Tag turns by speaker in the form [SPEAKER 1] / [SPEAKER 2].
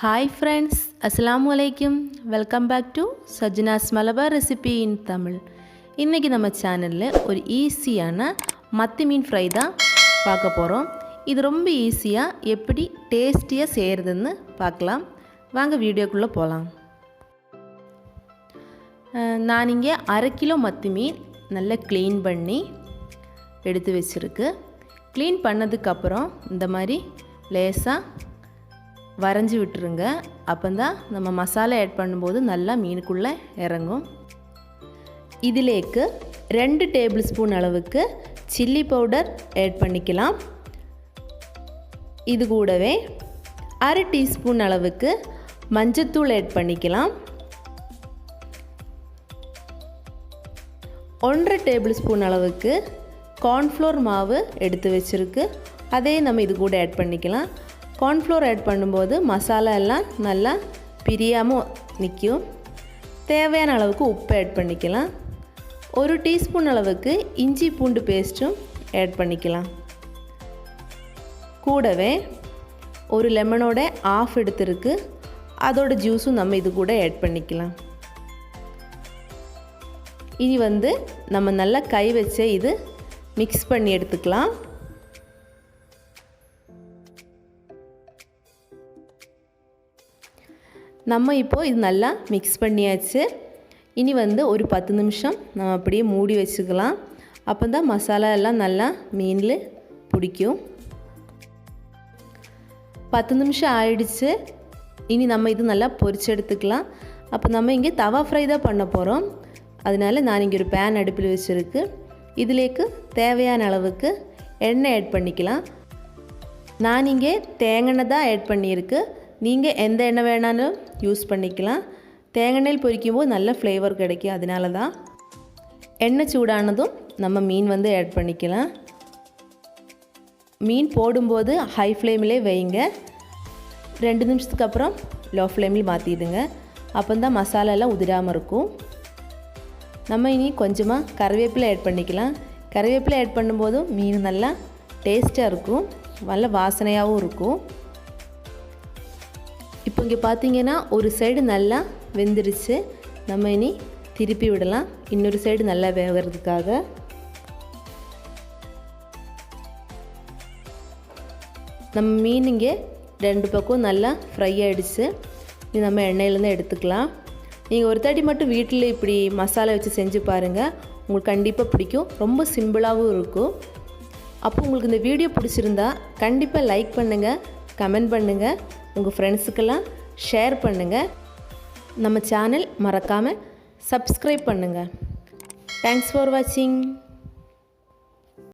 [SPEAKER 1] Hi friends, Assalamu alaikum. Welcome back to Sajna's Malabar Recipe in Tamil. இன்னைக்கு நம்ம சேனல்ல ஒரு ஈஸியான மத்தி மீன் ஃப்ரை தான் பார்க்க போறோம். இது ரொம்ப ஈஸியா எப்படி டேஸ்டியா செய்யறதுன்னு பார்க்கலாம். வாங்க வீடியோக்குள்ள போலாம். நான் இங்க 1/2 கிலோ மத்தி மீன் நல்லா க்ளீன் பண்ணி எடுத்து வச்சிருக்கு. க்ளீன் பண்ணதுக்கு அப்புறம் இந்த மாதிரி லேசா வரைஞ்சி விட்டுருங்க. அப்போதான் நம்ம மசாலா ஆட் பண்ணும்போது நல்லா மீனுக்குள்ளே இறங்கும். இதிலேக்கு 2 டேபிள் ஸ்பூன் அளவுக்கு சில்லி பவுடர் ஆட் பண்ணிக்கலாம். இது கூடவே 1/2 டீஸ்பூன் அளவுக்கு மஞ்சத்தூள் ஆட் பண்ணிக்கலாம். 1/2 டேபிள் ஸ்பூன் அளவுக்கு கார்ன்ஃப்ளோர் மாவு எடுத்து வச்சுருக்கு. அதே நம்ம இது கூட ஆட் பண்ணிக்கலாம். கார்ன்ஃப்ளோர் ஆட் பண்ணும்போது மசாலா எல்லாம் நல்லா பிரியாமல் நிற்கும். தேவையான அளவுக்கு உப்பு ஆட் பண்ணிக்கலாம். 1 டீஸ்பூன் அளவுக்கு இஞ்சி பூண்டு பேஸ்ட்டும் ஆட் பண்ணிக்கலாம். கூடவே ஒரு லெமனோட ஆஃப் எடுத்துருக்கு. அதோட ஜூஸும் நம்ம இது கூட ஆட் பண்ணிக்கலாம். இனி நம்ம நல்லா கை வச்சு இது மிக்ஸ் பண்ணி எடுத்துக்கலாம். நம்ம இப்போது இது நல்லா மிக்ஸ் பண்ணியாச்சு. இனி ஒரு 10 நிமிஷம் நம்ம அப்படியே மூடி வச்சுக்கலாம். அப்போ தான் மசாலா எல்லாம் நல்லா மீனில் பிடிக்கும். 10 நிமிஷம் ஆயிடுச்சு. இனி நம்ம இது நல்லா பொரிச்சு எடுத்துக்கலாம். அப்போ நம்ம இங்கே தவா ஃப்ரை தான் பண்ண போகிறோம். அதனால் நான் இங்கே ஒரு பேன் அடுப்பில் வச்சுருக்கு. இதிலேக்கு தேவையான அளவுக்கு எண்ணெய் ஆட் பண்ணிக்கலாம். நான் இங்கே தேங்காய் தான் ஆட் பண்ணியிருக்கு. நீங்கள் எந்த எண்ணெய் வேணாலும் யூஸ் பண்ணிக்கலாம். தேங்காய் பொரிக்கும் போது நல்ல ஃப்ளேவர் கிடைக்கும். அதனால தான் எண்ணெய் சூடானதும் நம்ம மீன் ஆட் பண்ணிக்கலாம். மீன் போடும்போது ஹை ஃப்ளேமிலே வைங்க. 2 நிமிஷத்துக்கு அப்புறம் லோ ஃப்ளேமில் மாற்றிடுங்க. அப்போ தான் மசாலாலாம் உதிராமல் இருக்கும். நம்ம இனி கொஞ்சமாக கறிவேப்பிலை ஆட் பண்ணிக்கலாம். கறிவேப்பிலை ஆட் பண்ணும்போதும் மீன் நல்லா டேஸ்ட்டாக இருக்கும், நல்ல வாசனையாகவும் இருக்கும். இப்போ இங்கே பார்த்தீங்கன்னா ஒரு சைடு நல்லா வெந்துருச்சு. நம்ம இனி திருப்பி விடலாம், இன்னொரு சைடு நல்லா வேகிறதுக்காக. நம்ம மீன் இங்கே 2 பக்கம் நல்லா ஃப்ரை ஆகிடுச்சு. இது நம்ம எண்ணெயிலேருந்து எடுத்துக்கலாம். நீங்கள் ஒரு தாட்டி மட்டும் வீட்டில் இப்படி மசாலா வச்சு செஞ்சு பாருங்கள், உங்களுக்கு கண்டிப்பாக பிடிக்கும். ரொம்ப சிம்பிளாகவும் இருக்கும். அப்போ உங்களுக்கு இந்த வீடியோ பிடிச்சிருந்தா கண்டிப்பாக லைக் பண்ணுங்கள், கமெண்ட் பண்ணுங்கள், உங்கள் ஃப்ரெண்ட்ஸுக்கெல்லாம் ஷேர் பண்ணுங்கள். நம்ம சேனல் மறக்காமல் சப்ஸ்கிரைப் பண்ணுங்கள். தேங்க்ஸ் ஃபார் வாட்சிங்.